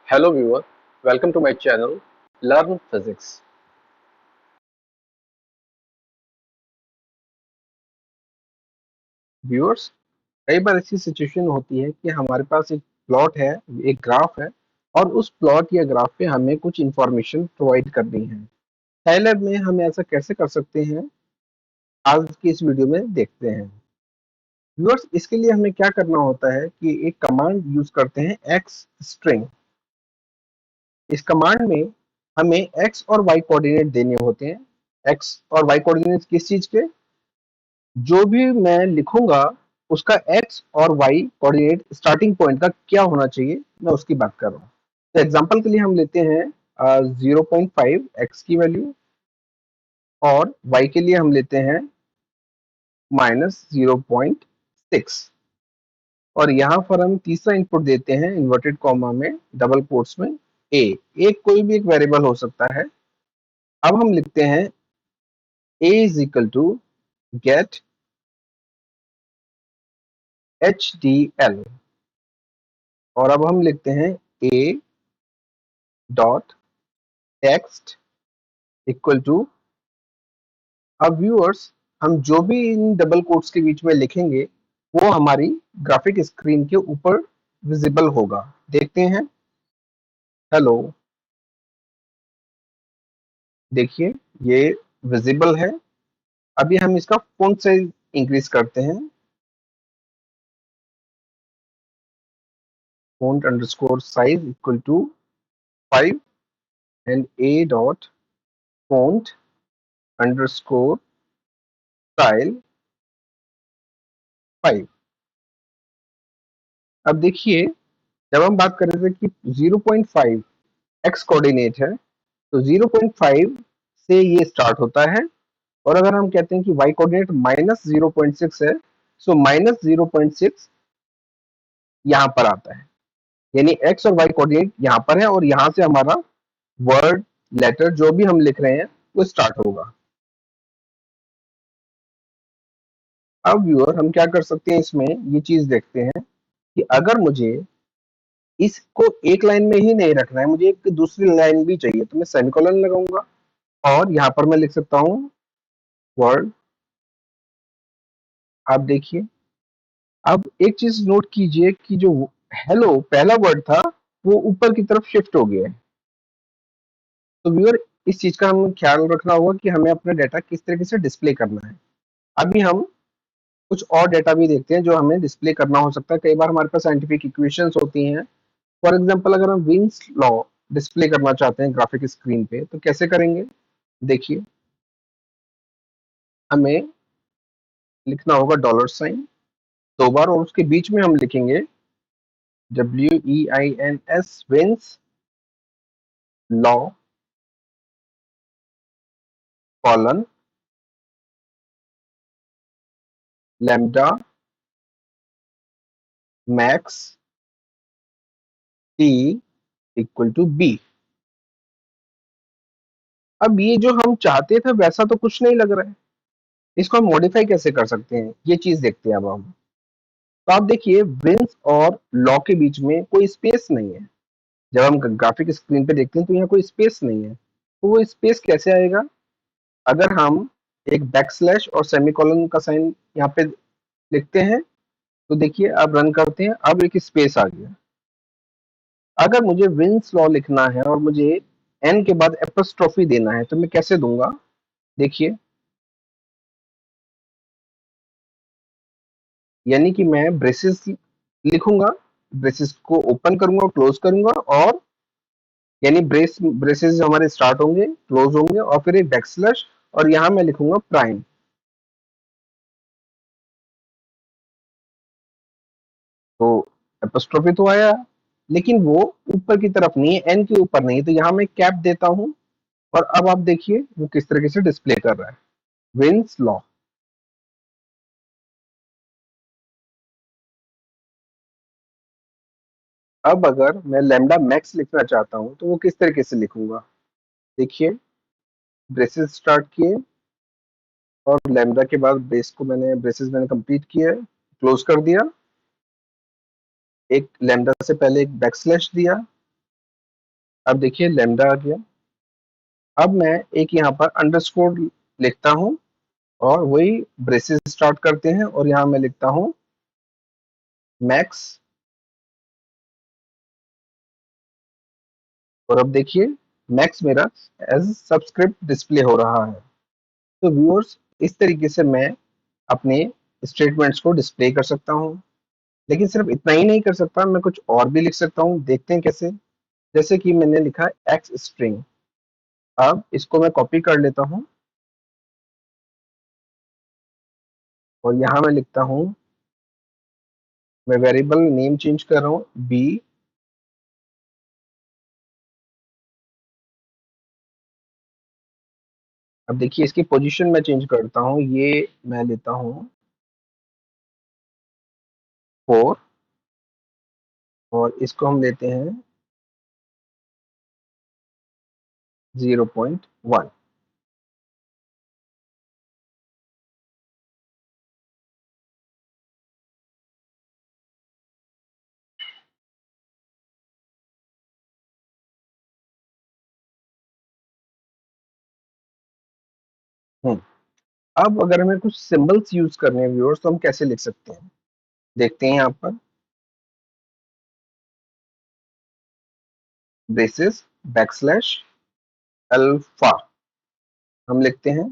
Hello viewer, welcome to my channel Learn Physics. Viewers, कई बार ऐसी situation होती है कि हमारे पास एक प्लॉट है, एक ग्राफ है और उस प्लॉट या ग्राफ पे हमें कुछ इंफॉर्मेशन प्रोवाइड करनी है। साइलैब में हम ऐसा कैसे कर सकते हैं, आज की इस वीडियो में देखते हैं। व्यूअर्स, इसके लिए हमें क्या करना होता है कि एक कमांड यूज करते हैं एक्स स्ट्रिंग। इस कमांड में हमें एक्स और वाई कोऑर्डिनेट देने होते हैं। एक्स और वाई कोऑर्डिनेट किस चीज के? जो भी मैं लिखूंगा उसका एक्स और वाई कोऑर्डिनेट स्टार्टिंग पॉइंट का क्या होना चाहिए, मैं उसकी बात कर रहा हूँ। तो एग्जांपल के लिए हम लेते हैं 0.5 एक्स की वैल्यू और वाई के लिए हम लेते हैं -0.6 और यहाँ पर हम तीसरा इनपुट देते हैं इन्वर्टेड कॉमा में डबल कोट्स में ए। एक कोई भी एक वेरिएबल हो सकता है। अब हम लिखते हैं a is equal to get HDL और अब हम लिखते हैं a dot text equal to. अब व्यूअर्स, हम जो भी इन डबल कोट्स के बीच में लिखेंगे वो हमारी ग्राफिक स्क्रीन के ऊपर विजिबल होगा। देखते हैं। हेलो, देखिए ये विजिबल है। अभी हम इसका फॉन्ट साइज इंक्रीज करते हैं। Font underscore size equal to 5 and a dot font underscore style 5। अब देखिए, जब हम बात कर रहे थे कि 0.5 एक्स कोऑर्डिनेट है तो 0.5 से ये स्टार्ट होता है और अगर हम कहते हैं कि y कोऑर्डिनेट -0.6 है, सो -0.6 यहाँ पर आता है। यानी x और y कोऑर्डिनेट यहाँ पर है और यहाँ से हमारा वर्ड लेटर जो भी हम लिख रहे हैं वो स्टार्ट होगा। अब व्यूअर, हम क्या कर सकते हैं, इसमें ये चीज देखते हैं कि अगर मुझे इसको एक लाइन में ही नहीं रखना है, मुझे एक दूसरी लाइन भी चाहिए, तो मैं सेमीकोलन लगाऊंगा और यहाँ पर मैं लिख सकता हूँ वर्ड। आप देखिए, अब एक चीज नोट कीजिए कि जो हेलो पहला वर्ड था वो ऊपर की तरफ शिफ्ट हो गया है। तो व्यूअर, इस चीज का हमें ख्याल रखना होगा कि हमें अपना डाटा किस तरीके से डिस्प्ले करना है। अभी हम कुछ और डाटा भी देखते हैं जो हमें डिस्प्ले करना हो सकता है। कई बार हमारे पास साइंटिफिक इक्वेशंस होती हैं। फॉर एग्जांपल, अगर हम विंस लॉ डिस्प्ले करना चाहते हैं ग्राफिक स्क्रीन पे तो कैसे करेंगे? देखिए, हमें लिखना होगा $, दो बार, और उसके बीच में हम लिखेंगे WEINS Wien's law colon lambda max T equal to B। अब ये जो हम चाहते थे वैसा तो कुछ नहीं लग रहा है, इसको हम मॉडिफाई कैसे कर सकते हैं, ये चीज देखते हैं अब हम। तो आप देखिए, विंस और लॉ के बीच में कोई स्पेस नहीं है। जब हम ग्राफिक स्क्रीन पे देखते हैं तो यहाँ कोई स्पेस नहीं है। तो वो स्पेस कैसे आएगा? अगर हम एक बैकस्लैश और सेमीकोलन का साइन यहाँ पे लिखते हैं तो देखिए, अब रन करते हैं, अब एक स्पेस आ गया। अगर मुझे विंस लॉ लिखना है और मुझे एन के बाद एपोस्ट्रोफी देना है तो मैं कैसे दूंगा? देखिए, यानी कि मैं ब्रेसेस लिखूंगा, ब्रेसेस को ओपन करूंगा, क्लोज करूंगा, और यानी ब्रेसेस हमारे स्टार्ट होंगे, क्लोज होंगे और फिर एक बैकस्लैश और यहाँ मैं लिखूंगा प्राइम। तो एपोस्ट्रोफी तो आया, लेकिन वो ऊपर की तरफ नहीं है, एन के ऊपर नहीं है, तो यहाँ मैं कैप देता हूँ और अब आप देखिए वो किस तरीके से डिस्प्ले कर रहा है, विंस लॉ। अब अगर मैं लैम्डा मैक्स लिखना चाहता हूँ तो वो किस तरीके से लिखूंगा? देखिए, ब्रेसेस स्टार्ट किए और लैम्डा के बाद ब्रेसेस मैंने कंप्लीट किया है, क्लोज कर दिया, एक लैम्डा से पहले एक बैकस्लैश दिया, अब देखिए लैम्डा आ गया। अब मैं एक यहाँ पर अंडरस्कोर लिखता हूँ और वही ब्रेसेस स्टार्ट करते हैं और यहाँ मैं लिखता हूँ मैक्स। और अब देखिए मैक्स मेरा एज सबस्क्रिप्ट डिस्प्ले हो रहा है। तो व्यूअर्स, इस तरीके से मैं अपने स्टेटमेंट्स को डिस्प्ले कर सकता हूँ। लेकिन सिर्फ इतना ही नहीं कर सकता, मैं कुछ और भी लिख सकता हूँ। देखते हैं कैसे। जैसे कि मैंने लिखा एक्स स्ट्रिंग। अब इसको मैं कॉपी कर लेता हूँ और यहाँ मैं लिखता हूँ, मैं वेरिएबल नेम चेंज कर रहा हूँ बी। अब देखिए इसकी पोजीशन मैं चेंज करता हूँ, ये मैं लेता हूँ 4 और इसको हम लेते हैं 0.1। अब अगर हमें कुछ सिंबल्स यूज करने हैं व्यूअर्स, तो हम कैसे लिख सकते हैं? देखते हैं यहाँ पर ब्रेसेस बैकस्लैश अल्फा हम लिखते हैं।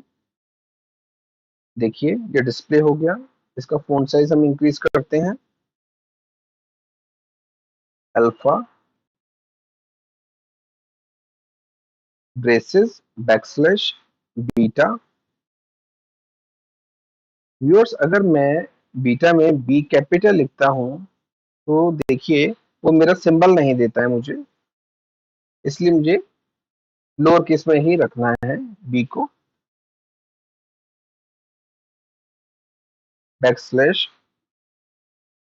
देखिए ये डिस्प्ले हो गया। इसका फॉन्ट साइज हम इंक्रीज करते हैं, alpha braces backslash beta. Viewers, अगर मैं बीटा में बी कैपिटल लिखता हूँ तो देखिए वो मेरा सिंबल नहीं देता है मुझे, इसलिए मुझे लोअर केस में ही रखना है बी को। Backslash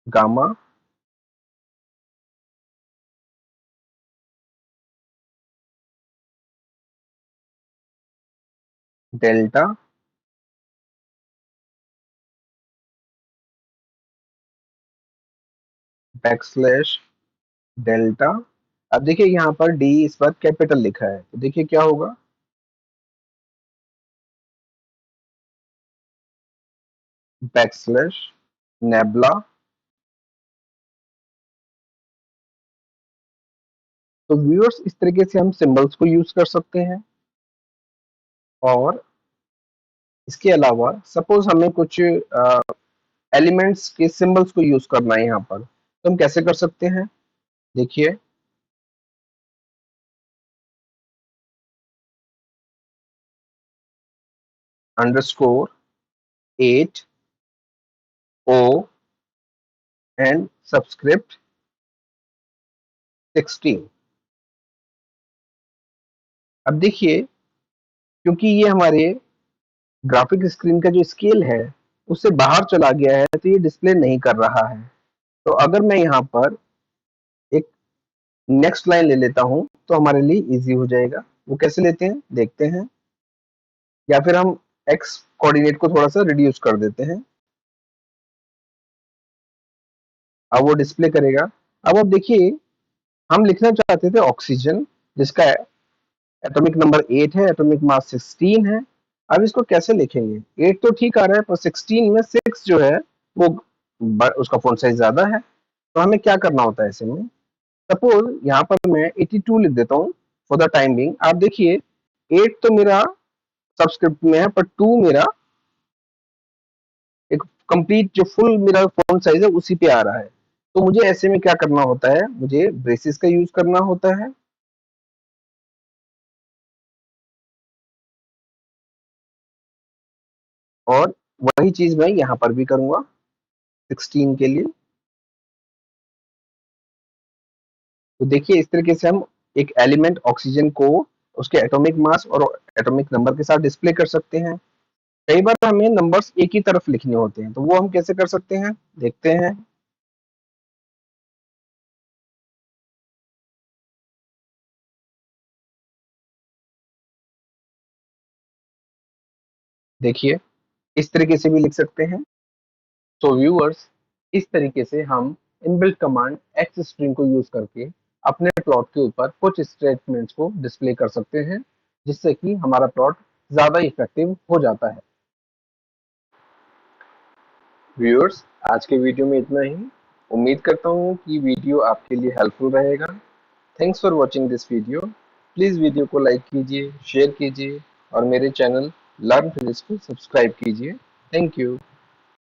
gamma delta backslash delta. अब देखिए यहाँ पर डी इस बार कैपिटल लिखा है, तो देखिए क्या होगा, बैकस्लैश नेबला। तो व्यूअर्स, इस तरीके से हम सिंबल्स को यूज कर सकते हैं। और इसके अलावा सपोज हमें कुछ एलिमेंट्स के सिंबल्स को यूज करना है यहाँ पर, तो हम कैसे कर सकते हैं? देखिए अंडरस्कोर 8 ओ एंड सबस्क्रिप्ट 16। अब देखिए, क्योंकि ये हमारे ग्राफिक स्क्रीन का जो स्केल है उससे बाहर चला गया है, तो ये डिस्प्ले नहीं कर रहा है। तो अगर मैं यहाँ पर एक नेक्स्ट लाइन ले लेता हूँ तो हमारे लिए इजी हो जाएगा। वो कैसे लेते हैं देखते हैं। या फिर हम एक्स कोऑर्डिनेट को थोड़ा सा रिड्यूस कर देते हैं, अब वो डिस्प्ले करेगा। अब देखिए हम लिखना चाहते थे ऑक्सीजन, जिसका एटॉमिक नंबर 8 है, एटॉमिक मास 16 है। अब इसको कैसे लिखेंगे? 8 तो ठीक आ रहा है, पर 16 में 6 जो है वो उसका फॉन्ट साइज ज्यादा है। तो हमें क्या करना होता है ऐसे में? सपोज यहाँ पर मैं 82 लिख देता हूँ फॉर द टाइम बिंग। आप देखिए 8 तो मेरा सबस्क्रिप्ट में है, पर 2 मेरा एक कंप्लीट जो फुल मेरा फॉन्ट साइज है उसी पे आ रहा है। तो मुझे ऐसे में क्या करना होता है? मुझे ब्रेसेस का यूज करना होता है। और वही चीज मैं यहाँ पर भी करूंगा 16 के लिए। तो देखिए इस तरीके से हम एक एलिमेंट ऑक्सीजन को उसके एटॉमिक मास और एटॉमिक नंबर के साथ डिस्प्ले कर सकते हैं। कई बार हमें नंबर्स एक ही तरफ लिखने होते हैं, तो वो हम कैसे कर सकते हैं देखते हैं। देखिए इस तरीके से भी लिख सकते हैं। तो व्यूअर्स, इस तरीके से हम इनबिल्ट कमांड एक्स स्ट्रिंग को यूज करके अपने प्लॉट के ऊपर कुछ स्टेटमेंट्स को डिस्प्ले कर सकते हैं, जिससे कि हमारा प्लॉट ज़्यादा इफेक्टिव हो जाता है। व्यूअर्स, आज के वीडियो में इतना ही। उम्मीद करता हूँ कि वीडियो आपके लिए हेल्पफुल रहेगा। Thanks for watching this video. Please video को लाइक कीजिए, शेयर कीजिए और मेरे चैनल लर्न फिजिक्स को सब्सक्राइब कीजिए। Thank you.